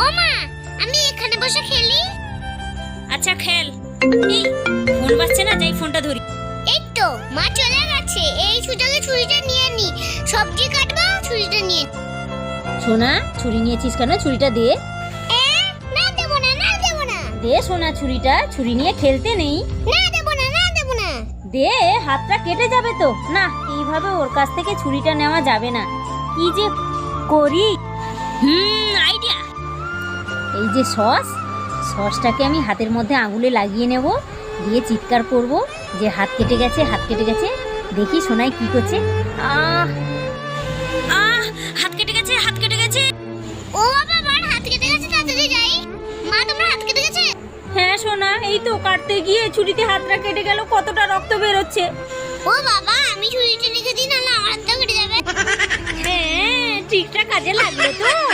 ও মা, আমি এখানে বসে খেলি। আচ্ছা খেল। এই ফোন বাজছে না, যাই ফোনটা ধরি। এই তো মা চলে গেছে, এই সুযোগে ছুরিটা নিয়ে নি। সবজি কাটবো, ছুরিটা নিয়ে। সোনা, ছুরি নিয়েছিস কেন? ছুরিটা দে। না দেবো না, না দেবো না। দে সোনা ছুরিটা, ছুরি নিয়ে খেলতে নেই। না দেবো না, না দেবো না। দে, হাতটা কেটে যাবে তো। না, এইভাবে ওর কাছ থেকে ছুরিটা নেওয়া যাবে না। কি যে করি। আইডিয়া। এই যে সসটাকে আমি হাতের মধ্যে আঙুলে লাগিয়ে নেব, দিয়ে চিৎকার করব যে হাত কেটে গেছে, হাত কেটে গেছে। দেখি সোনাই কি করছে। আহ আহ হাত কেটে গেছে, হাত কেটে গেছে। ও বাবা, আমার হাত কেটে গেছে, তাড়াতাড়ি যাই। মা, তোমার হাত কেটে গেছে? হ্যাঁ সোনা, এই তো কাটতে গিয়ে ছুরিতে হাতটা কেটে গেল, কতটা রক্ত বেরোচ্ছে। ও বাবা, আমি ছুরিটা রেখে দিই, নাহলে আমার হাতটা কেটে যাবে। হ্যাঁ, ঠিকঠাক কাজে লাগলো তো।